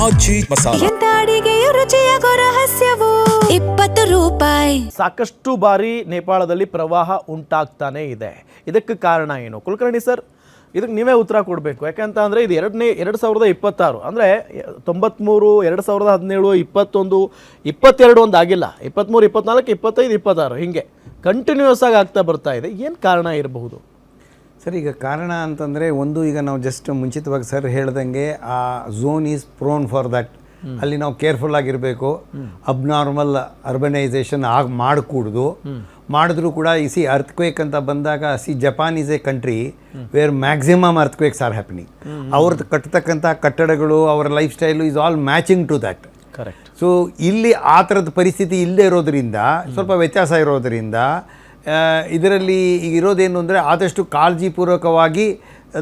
ಆಚಿ ಮಸಾಲ. ಎಂತ ಅಡಿಗೆಯ ರುಚಿಯಾಗೋ ರಹಸ್ಯವು 20 ರೂಪಾಯಿ. ಸಾಕಷ್ಟು ಬಾರಿ ನೇಪಾಳದಲ್ಲಿ ಪ್ರವಾಹ ಉಂಟಾಗ್ತಾನೆ ಇದೆ. ಇದಕ್ಕೆ ಕಾರಣ ಏನು? ಕುಲಕರ್ಣಿ ಸರ್, ಇದಕ್ಕೆ ನೀವೇ ಉತ್ತರ ಕೊಡಬೇಕು. ಯಾಕಂತ ಅಂದರೆ ಇದು 2026 ಅಂದರೆ 93, 2017, 21, 22 ಒಂದು ಆಗಿಲ್ಲ, 23, 24, 25, 26 ಹೀಗೆ ಕಂಟಿನ್ಯೂಸ್ ಆಗಿ ಆಗ್ತಾ ಬರ್ತಾ ಇದೆ. ಏನು ಕಾರಣ ಇರಬಹುದು ಸರ್? ಈಗ ಕಾರಣ ಅಂತಂದರೆ ಒಂದು, ಈಗ ನಾವು ಜಸ್ಟ್ ಮುಂಚಿತವಾಗಿ ಸರ್ ಹೇಳ್ದಂಗೆ ಆ zone is prone for that. ಅಲ್ಲಿ ನಾವು ಕೇರ್ಫುಲ್ ಆಗಿರಬೇಕು. ಅಬ್ನಾರ್ಮಲ್ ಅರ್ಬನೈಸೇಷನ್ ಮಾಡಕೂಡ್ದು. ಮಾಡಿದ್ರೂ ಕೂಡ ಈ ಅರ್ಥಕ್ವೇಕ್ ಅಂತ ಬಂದಾಗ Japan is a country where maximum earthquakes are happening. ಅವ್ರದ್ದು ಕಟ್ಟತಕ್ಕಂಥ ಕಟ್ಟಡಗಳು, ಅವರ life style is all matching to that. Correct. So ಇಲ್ಲಿ ಆ ಥರದ ಪರಿಸ್ಥಿತಿ ಇಲ್ಲದೆ ಇರೋದರಿಂದ, ಸ್ವಲ್ಪ ವ್ಯತ್ಯಾಸ ಇರೋದರಿಂದ, ಇದರಲ್ಲಿ ಈಗ ಇರೋದೇನು ಅಂದರೆ ಆದಷ್ಟು ಕಾಳಜಿಪೂರ್ವಕವಾಗಿ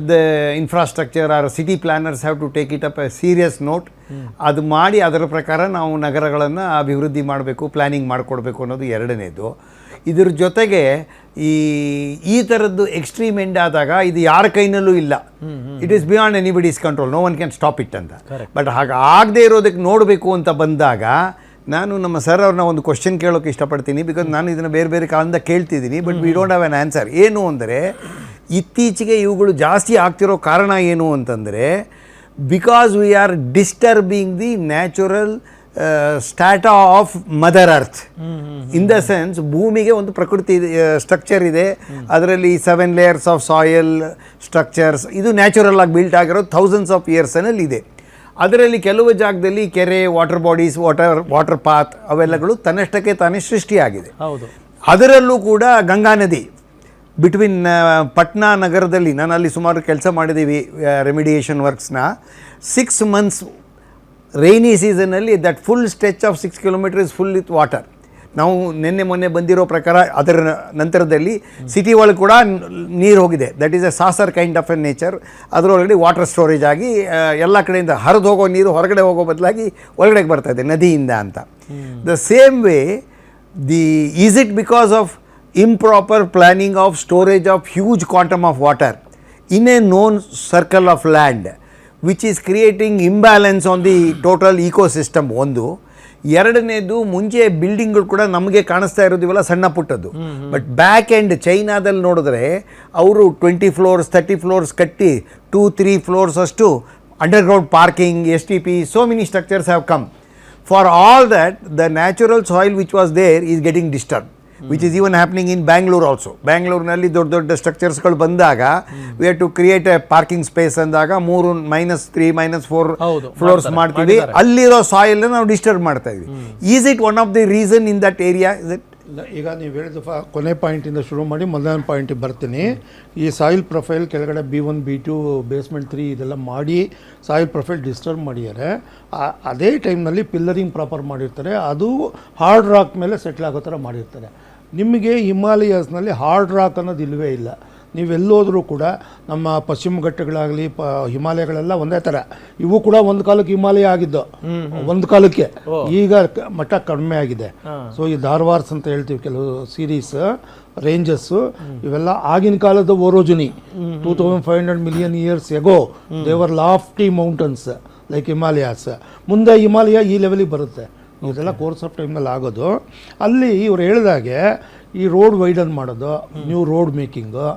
the infrastructure or city planners have to take it up a serious note. ಅದು ಮಾಡಿ ಅದರ ಪ್ರಕಾರ ನಾವು ನಗರಗಳನ್ನು ಅಭಿವೃದ್ಧಿ ಮಾಡಬೇಕು, ಪ್ಲ್ಯಾನಿಂಗ್ ಮಾಡಿಕೊಡ್ಬೇಕು ಅನ್ನೋದು ಎರಡನೇದು. ಇದ್ರ ಜೊತೆಗೆ ಈ ಥರದ್ದು ಎಕ್ಸ್ಟ್ರೀಮ್ ಎಂಡ್ ಆದಾಗ ಇದು ಯಾರ ಕೈನಲ್ಲೂ ಇಲ್ಲ. It is beyond anybody's control. No one can stop it ಅಂತ. ಬಟ್ ಹಾಗೆ ಆಗದೆ ಇರೋದಕ್ಕೆ ನೋಡಬೇಕು ಅಂತ ಬಂದಾಗ ನಾನು ನಮ್ಮ ಸರ್ ಅವ್ರನ್ನ ಒಂದು ಕ್ವಶನ್ ಕೇಳೋಕ್ಕೆ ಇಷ್ಟಪಡ್ತೀನಿ. ಬಿಕಾಸ್ ನಾನು ಇದನ್ನು ಬೇರೆ ಬೇರೆ ಕಾಲದಿಂದ ಕೇಳ್ತಿದ್ದೀನಿ, but we don't have an answer. ಏನು ಅಂದರೆ ಇತ್ತೀಚೆಗೆ ಇವುಗಳು ಜಾಸ್ತಿ ಆಗ್ತಿರೋ ಕಾರಣ ಏನು ಅಂತಂದರೆ, because we are disturbing the natural strata of mother earth. In the sense, ಭೂಮಿಗೆ ಒಂದು ಪ್ರಕೃತಿ ಸ್ಟ್ರಕ್ಚರ್ ಇದೆ, ಅದರಲ್ಲಿ 7 ಲೇಯರ್ಸ್ ಆಫ್ ಸಾಯಿಲ್ ಸ್ಟ್ರಕ್ಚರ್ಸ್, ಇದು ನ್ಯಾಚುರಲ್ ಆಗಿ ಬಿಲ್ಟ್ ಆಗಿರೋದು ಥೌಸಂಡ್ಸ್ ಆಫ್ ಇಯರ್ಸನಲ್ಲಿ ಇದೆ. ಅದರಲ್ಲಿ ಕೆಲವು ಜಾಗದಲ್ಲಿ ಕೆರೆ, ವಾಟರ್ ಬಾಡೀಸ್, ವಾಟರ್ ಪಾತ್ ಅವೆಲ್ಲಗಳು ತನ್ನಷ್ಟಕ್ಕೆ ತಾನೇ ಸೃಷ್ಟಿಯಾಗಿದೆ. ಹೌದು. ಅದರಲ್ಲೂ ಕೂಡ ಗಂಗಾ ನದಿ ಬಿಟ್ವೀನ್ ಪಟ್ನಾ ನಗರದಲ್ಲಿ, ನಾನು ಅಲ್ಲಿ ಸುಮಾರು ಕೆಲಸ ಮಾಡಿದ್ದೀವಿ ರೆಮಿಡಿಯೇಷನ್ ವರ್ಕ್ಸ್ನ. 6 months ರೈನಿ ಸೀಸನ್ನಲ್ಲಿ that full stretch of 6 kilometers is full with water. ನಾವು ಮೊನ್ನೆ ಬಂದಿರೋ ಪ್ರಕಾರ ಅದರ ನಂತರದಲ್ಲಿ ಸಿಟಿ ಒಳಗೆ ಕೂಡ ನೀರು ಹೋಗಿದೆ. That is A saucer kind of A nature. ಅದರೊಳಗಡೆ ವಾಟರ್ ಸ್ಟೋರೇಜ್ ಆಗಿ ಎಲ್ಲ ಕಡೆಯಿಂದ ಹರಿದು ಹೋಗೋ ನೀರು ಹೊರಗಡೆ ಹೋಗೋ ಬದಲಾಗಿ ಒಳಗಡೆ ಬರ್ತಾ ಇದೆ ನದಿಯಿಂದ ಅಂತ. The same way is it because of improper planning of storage of huge quantum of water in a known circle of land, which is creating imbalance on the total ecosystem. ಒಂದು. ಎರಡನೇದು, ಮುಂಚೆ ಬಿಲ್ಡಿಂಗ್ಗಳು ಕೂಡ ನಮಗೆ ಕಾಣಿಸ್ತಾ ಇರೋದಿವಲ್ಲ ಸಣ್ಣ ಪುಟ್ಟದ್ದು, ಬಟ್ ಬ್ಯಾಕ್ ಎಂಡ್ ಚೈನಾದಲ್ಲಿ ನೋಡಿದ್ರೆ ಅವರು 20 floors 30 floors ಕಟ್ಟಿ 2-3 floors ಅಷ್ಟು underground parking, STP, so many structures have come. For all that, the natural soil which was there is getting disturbed, which is even happening in Bangalore also. Bangalore-ನಲ್ಲಿ ದೊಡ್ಡ ಸ್ಟ್ರಕ್ಚರ್ಸ್ಗಳು ಬಂದಾಗ we have to create a parking space ಅಂದಾಗ 3, -3, -4 floors ಮಾಡ್ತೀವಿ. ಅಲ್ಲಿರೋ soil ನಾವು disturb ಮಾಡ್ತಾ ಇದ್ವಿ. Is it one of the reason in that area? Is it? ಈಗ ನೀವು ಹೇಳಿದ ಕೊನೆ ಪಾಯಿಂಟಿಂದ ಶುರು ಮಾಡಿ ಮೊದಲನೇ ಪಾಯಿಂಟಿಗೆ ಬರ್ತೀನಿ. ಈ ಸಾಯಿಲ್ ಪ್ರೊಫೈಲ್ ಕೆಳಗಡೆ B1, B2, ಬೇಸ್ಮೆಂಟ್ 3 ಇದೆಲ್ಲ ಮಾಡಿ ಸಾಯಿಲ್ ಪ್ರೊಫೈಲ್ ಡಿಸ್ಟರ್ಬ್ ಮಾಡಿದ್ದಾರೆ. ಅದೇ ಟೈಮ್ನಲ್ಲಿ ಪಿಲ್ಲರಿಂಗ್ ಪ್ರಾಪರ್ ಮಾಡಿರ್ತಾರೆ, ಅದು ಹಾರ್ಡ್ ರಾಕ್ ಮೇಲೆ ಸೆಟ್ಲ್ ಆಗೋ ಥರ ಮಾಡಿರ್ತಾರೆ. ನಿಮಗೆ ಹಿಮಾಲಯಾಸ್ನಲ್ಲಿ ಹಾರ್ಡ್ ರಾಕ್ ಅನ್ನೋದು ಇಲ್ಲವೇ ಇಲ್ಲ. ನೀವೆಲ್ಲೋದ್ರೂ ಕೂಡ ನಮ್ಮ ಪಶ್ಚಿಮ ಘಟ್ಟಗಳಾಗಲಿ ಹಿಮಾಲಯಗಳೆಲ್ಲ ಒಂದೇ ಥರ. ಇವು ಕೂಡ ಒಂದು ಕಾಲಕ್ಕೆ ಹಿಮಾಲಯ ಆಗಿದ್ದು, ಒಂದು ಕಾಲಕ್ಕೆ. ಈಗ ಮಟ್ಟ ಕಡಿಮೆ ಆಗಿದೆ. ಸೊ ಈ ಧಾರವಾರ್ಸ್ ಅಂತ ಹೇಳ್ತೀವಿ, ಕೆಲವು ಸೀರೀಸ್ ರೇಂಜಸ್ಸು, ಇವೆಲ್ಲ ಆಗಿನ ಕಾಲದ ಓರೋಜನಿ 2500 million years ಎಗೋ ದೇವರ್ ಲಾಫ್ಟಿ ಮೌಂಟನ್ಸ್ ಲೈಕ್ ಹಿಮಾಲಯಾಸ್. ಮುಂದೆ ಹಿಮಾಲಯ ಈ ಲೆವೆಲಿಗೆ ಬರುತ್ತೆ. ಇದೆಲ್ಲ ಕೋರ್ಸ್ ಆಫ್ ಟೈಮ್ನಲ್ಲಿ ಆಗೋದು. ಅಲ್ಲಿ ಇವ್ರು ಹೇಳಿದಾಗೆ ಈ ರೋಡ್ ವೈಡನ್ ಮಾಡೋದು, ನ್ಯೂ ರೋಡ್ ಮೇಕಿಂಗು,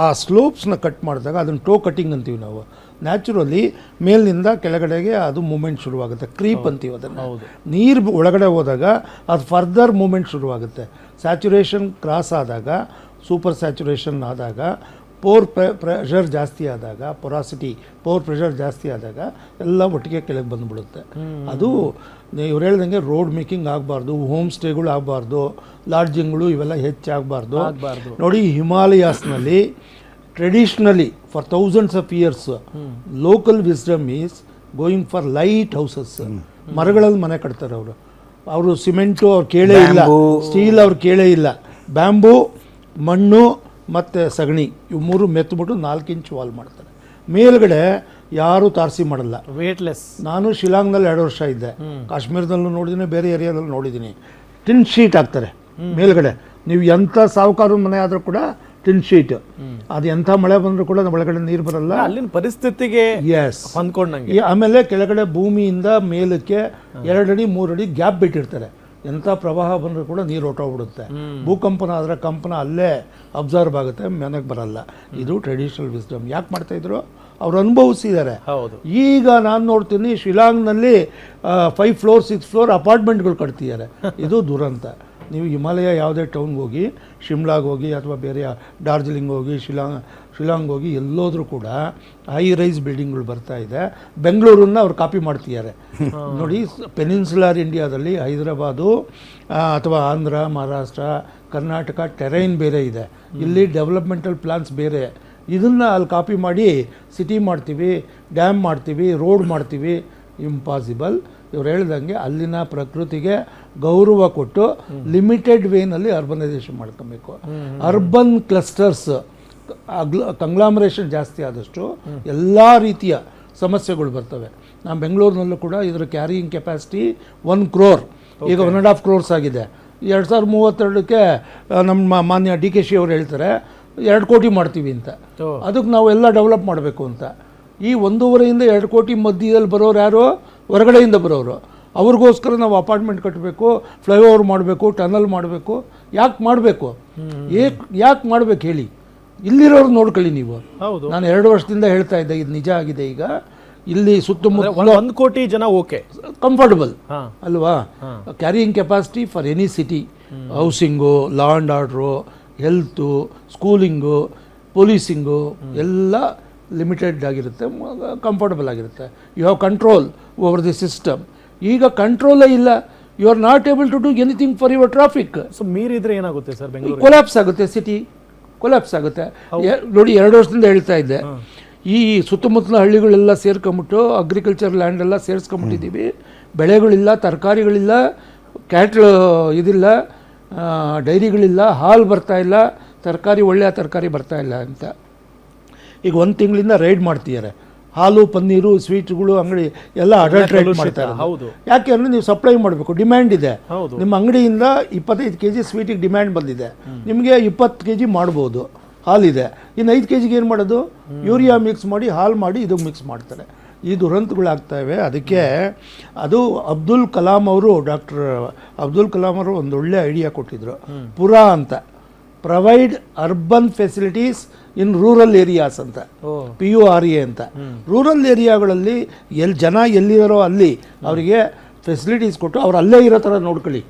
ಆ ಸ್ಲೋಪ್ಸ್ನ ಕಟ್ ಮಾಡಿದಾಗ ಅದನ್ನು ಟೋ ಕಟ್ಟಿಂಗ್ ಅಂತೀವಿ ನಾವು. ನ್ಯಾಚುರಲಿ ಮೇಲಿನಿಂದ ಕೆಳಗಡೆಗೆ ಅದು ಮೂಮೆಂಟ್ ಶುರುವಾಗುತ್ತೆ, ಕ್ರೀಪ್ ಅಂತೀವಿ ಅದನ್ನು. ನೀರು ಒಳಗಡೆ ಹೋದಾಗ ಅದು ಫರ್ದರ್ ಮೂಮೆಂಟ್ ಶುರುವಾಗುತ್ತೆ. ಸ್ಯಾಚುರೇಷನ್ ಕ್ರಾಸ್ ಆದಾಗ, ಸೂಪರ್ ಸ್ಯಾಚುರೇಷನ್ ಆದಾಗ, ಪೋರ್ ಪ್ರೆಷರ್ ಜಾಸ್ತಿ ಆದಾಗ, ಪೋರ್ ಪ್ರೆಷರ್ ಜಾಸ್ತಿ ಆದಾಗ ಎಲ್ಲ ಒಟ್ಟಿಗೆ ಕೆಳಗೆ ಬಂದುಬಿಡುತ್ತೆ. ಅದು ಇವ್ರು ಹೇಳ್ದಂಗೆ ರೋಡ್ ಮೇಕಿಂಗ್ ಆಗಬಾರ್ದು, ಹೋಮ್ ಸ್ಟೇಗಳು ಆಗಬಾರ್ದು, ಲಾಡ್ಜಿಂಗ್ಗಳು ಇವೆಲ್ಲ ಹೆಚ್ಚಾಗಬಾರ್ದು. ನೋಡಿ, ಹಿಮಾಲಯಾಸ್ನಲ್ಲಿ traditionally for thousands of years local wisdom is going for light houses. ಮರಗಳಲ್ಲಿ ಮನೆ ಕಟ್ತಾರೆ ಅವರು ಸಿಮೆಂಟು ಅವ್ರು ಕೇಳೇ ಇಲ್ಲ, ಸ್ಟೀಲ್ ಅವ್ರು ಕೇಳೇ ಇಲ್ಲ. ಬ್ಯಾಂಬೂ, ಮಣ್ಣು ಮತ್ತು ಸಗಣಿ ಇವು 3 ಮೆತ್ತಬಿಟ್ಟು 4 ಇಂಚ್ ವಾಲ್ ಮಾಡ್ತಾರೆ. ಮೇಲ್ಗಡೆ ಯಾರೂ ತಾರಸಿ ಮಾಡಲ್ಲ, ವೇಟ್ಲೆಸ್. ನಾನು ಶಿಲಾಂಗ್ನಲ್ಲಿ 2 ವರ್ಷ ಇದ್ದೆ, ಕಾಶ್ಮೀರದಲ್ಲೂ ನೋಡಿದ್ದೀನಿ, ಬೇರೆ ಏರಿಯಾದಲ್ಲೂ ನೋಡಿದ್ದೀನಿ. ಟಿನ್ ಶೀಟ್ ಹಾಕ್ತಾರೆ ಮೇಲ್ಗಡೆ. ನೀವು ಎಂಥ ಸಾಹುಕಾರ ಮನೆ ಆದರೂ ಕೂಡ ಟಿನ್ ಶೀಟ್. ಅದು ಎಂಥ ಮಳೆ ಬಂದರೂ ಕೂಡ ಒಳಗಡೆ ನೀರು ಬರಲ್ಲ. ಅಲ್ಲಿನ ಪರಿಸ್ಥಿತಿಗೆ ಎಸ್ ಹೊಂದ್ಕೊಂಡಂಗೆ. ಆಮೇಲೆ ಕೆಳಗಡೆ ಭೂಮಿಯಿಂದ ಮೇಲಕ್ಕೆ 2 ಅಡಿ 3 ಅಡಿ ಗ್ಯಾಪ್ ಬಿಟ್ಟಿರ್ತಾರೆ. ಎಂಥ ಪ್ರವಾಹ ಬಂದರೂ ಕೂಡ ನೀರು ಹೊಟ್ಟೋಗ್ಬಿಡುತ್ತೆ. ಭೂಕಂಪನ ಆದರೆ ಕಂಪನ ಅಲ್ಲೇ ಅಬ್ಸರ್ವ್ ಆಗುತ್ತೆ, ಮನೆಗೆ ಬರಲ್ಲ. ಇದು ಟ್ರೆಡಿಷನಲ್ ವಿಸ್ಡಮ್. ಯಾಕೆ ಮಾಡ್ತಾಯಿದ್ರು? ಅವ್ರು ಅನುಭವಿಸಿದ್ದಾರೆ. ಹೌದು. ಈಗ ನಾನು ನೋಡ್ತೀನಿ ಶಿಲಾಂಗ್ನಲ್ಲಿ 5 ಫ್ಲೋರ್ 6 ಫ್ಲೋರ್ ಅಪಾರ್ಟ್ಮೆಂಟ್ಗಳು ಕಟ್ತಿದ್ದಾರೆ. ಇದು ದುರಂತ. ನೀವು ಹಿಮಾಲಯ ಯಾವುದೇ ಟೌನ್ಗೆ ಹೋಗಿ, ಶಿಮ್ಲಾಗೆ ಹೋಗಿ ಅಥವಾ ಬೇರೆ ಡಾರ್ಜಿಲಿಂಗ್ ಹೋಗಿ, ಶಿಲಾಂಗ್ ಹೋಗಿ ಎಲ್ಲೋದ್ರೂ ಕೂಡ ಹೈ ರೈಸ್ ಬಿಲ್ಡಿಂಗ್ಗಳು ಬರ್ತಾ ಇದೆ. ಬೆಂಗಳೂರನ್ನ ಅವ್ರು ಕಾಪಿ ಮಾಡ್ತಿದ್ದಾರೆ. ನೋಡಿ, ಪೆನಿನ್ಸುಲಾರ್ ಇಂಡಿಯಾದಲ್ಲಿ ಹೈದರಾಬಾದು ಅಥವಾ ಆಂಧ್ರ, ಮಹಾರಾಷ್ಟ್ರ, ಕರ್ನಾಟಕ ಟೆರೈನ್ ಬೇರೆ ಇದೆ. ಇಲ್ಲಿ ಡೆವಲಪ್ಮೆಂಟಲ್ ಪ್ಲಾನ್ಸ್ ಬೇರೆ. ಇದನ್ನು ಅಲ್ಲಿ ಕಾಪಿ ಮಾಡಿ ಸಿಟಿ ಮಾಡ್ತೀವಿ, ಡ್ಯಾಮ್ ಮಾಡ್ತೀವಿ, ರೋಡ್ ಮಾಡ್ತೀವಿ. ಇಂಪಾಸಿಬಲ್. ಇವ್ರು ಹೇಳ್ದಂಗೆ ಅಲ್ಲಿನ ಪ್ರಕೃತಿಗೆ ಗೌರವ ಕೊಟ್ಟು ಲಿಮಿಟೆಡ್ ವೇನಲ್ಲಿ ಅರ್ಬನೈಸೇಷನ್ ಮಾಡ್ಕೊಬೇಕು. ಅರ್ಬನ್ ಕ್ಲಸ್ಟರ್ಸ್ ಕಂಗ್ಲಾಮರೇಷನ್ ಜಾಸ್ತಿ ಆದಷ್ಟು ಎಲ್ಲ ರೀತಿಯ ಸಮಸ್ಯೆಗಳು ಬರ್ತವೆ. ನಮ್ಮ ಬೆಂಗಳೂರಿನಲ್ಲೂ ಕೂಡ ಇದರ ಕ್ಯಾರಿಯಿಂಗ್ ಕೆಪಾಸಿಟಿ 1 crore, ಈಗ 1.5 crores ಆಗಿದೆ. 2032ಕ್ಕೆ ನಮ್ಮ ಮಾನ್ಯ DK ಶಿ ಅವರು ಹೇಳ್ತಾರೆ 2 ಕೋಟಿ ಮಾಡ್ತೀವಿ ಅಂತ. ಅದಕ್ಕೆ ನಾವು ಎಲ್ಲ ಡೆವಲಪ್ ಮಾಡಬೇಕು ಅಂತ. ಈ 1.5 2 ಕೋಟಿ ಮಧ್ಯದಲ್ಲಿ ಬರೋರು ಯಾರು? ಹೊರಗಡೆಯಿಂದ ಬರೋರು. ಅವ್ರಿಗೋಸ್ಕರ ನಾವು ಅಪಾರ್ಟ್ಮೆಂಟ್ ಕಟ್ಟಬೇಕು, ಫ್ಲೈಓವರ್ ಮಾಡಬೇಕು, ಟನಲ್ ಮಾಡಬೇಕು. ಯಾಕೆ ಮಾಡಬೇಕು? ಯಾಕೆ ಮಾಡಬೇಕು ಹೇಳಿ? ಇಲ್ಲಿರೋರು ನೋಡ್ಕೊಳ್ಳಿ ನೀವು. ನಾನು 2 ವರ್ಷದಿಂದ ಹೇಳ್ತಾ ಇದ್ದೆ, ಇದು ನಿಜ ಆಗಿದೆ. ಈಗ ಇಲ್ಲಿ ಸುತ್ತಮುತ್ತ 1 ಕೋಟಿ ಜನ ಓಕೆ, ಕಂಫರ್ಟಬಲ್ ಅಲ್ವಾ? Carrying capacity for any city. Housing, law and order, health, schooling, policing ಎಲ್ಲ ಲಿಮಿಟೆಡ್ ಆಗಿರುತ್ತೆ, ಕಂಫರ್ಟಬಲ್ ಆಗಿರುತ್ತೆ. You have control over the system. ಈಗ ಕಂಟ್ರೋಲೇ ಇಲ್ಲ. You are not able to do anything for your traffic. So ಮೀರಿದ್ರೆ ಏನಾಗುತ್ತೆ ಸರ್? Bengaluru collapse ಆಗುತ್ತೆ, ಸಿಟಿ ಕೊಲ್ಯಾಪ್ಸ್ ಆಗುತ್ತೆ. ನೋಡಿ, 2 ವರ್ಷದಿಂದ ಹೇಳ್ತಾ ಇದ್ದೆ, ಈ ಸುತ್ತಮುತ್ತಲ ಹಳ್ಳಿಗಳೆಲ್ಲ ಸೇರ್ಕೊಂಬಿಟ್ಟು ಅಗ್ರಿಕಲ್ಚರ್ ಲ್ಯಾಂಡ್ ಎಲ್ಲ ಸೇರಿಸ್ಕೊಂಬಿಟ್ಟಿದ್ದೀವಿ. ಬೆಳೆಗಳಿಲ್ಲ, ತರಕಾರಿಗಳಿಲ್ಲ, ಕ್ಯಾಟ್ಲ್ ಇದಿಲ್ಲ, ಡೈರಿಗಳಿಲ್ಲ, ಹಾಲು ಬರ್ತಾ ಇಲ್ಲ, ತರಕಾರಿ ಒಳ್ಳೆಯ ತರಕಾರಿ ಬರ್ತಾ ಇಲ್ಲ ಅಂತ. ಈಗ 1 ತಿಂಗಳಿಂದ ರೈಡ್ ಮಾಡ್ತಿದ್ದಾರೆ. ಹಾಲು, ಪನ್ನೀರು, ಸ್ವೀಟ್ಗಳು ಅಂಗಡಿ ಎಲ್ಲ ಅಡಲ್ಟ್ರೇಟ್ ಮಾಡ್ತಾರೆ. ಯಾಕೆ ಅಂದರೆ ನೀವು ಸಪ್ಲೈ ಮಾಡಬೇಕು, ಡಿಮ್ಯಾಂಡ್ ಇದೆ. ನಿಮ್ಮ ಅಂಗಡಿಯಿಂದ 25 kg ಸ್ವೀಟಿಗೆ ಡಿಮ್ಯಾಂಡ್ ಬಂದಿದೆ, ನಿಮಗೆ 20 kg ಮಾಡ್ಬೋದು. ಹಾಲಿದೆ, ಇನ್ನು 5 kgಗೆ ಏನು ಮಾಡೋದು? ಯೂರಿಯಾ ಮಿಕ್ಸ್ ಮಾಡಿ ಹಾಲು ಮಾಡಿ ಇದು ಮಿಕ್ಸ್ ಮಾಡ್ತಾರೆ. ಈ ದುರಂತಗಳಾಗ್ತಾಯಿವೆ. ಅದಕ್ಕೆ ಅದು ಅಬ್ದುಲ್ ಕಲಾಂ ಅವರು, ಡಾಕ್ಟರ್ ಅಬ್ದುಲ್ ಕಲಾಂ ಅವರು ಒಂದು ಒಳ್ಳೆ ಐಡಿಯಾ ಕೊಟ್ಟಿದ್ರು, ಪುರಾ ಅಂತ. Provide urban facilities in rural areas ಅಂತ, PURA ಅಂತ. ರೂರಲ್ ಏರಿಯಾಗಳಲ್ಲಿ ಜನ ಎಲ್ಲಿರೋ ಅಲ್ಲಿ ಅವರಿಗೆ ಫೆಸಿಲಿಟೀಸ್ ಕೊಟ್ಟು ಅವ್ರು ಅಲ್ಲೇ ಇರೋ ಥರ ನೋಡ್ಕೊಳ್ಳಿ.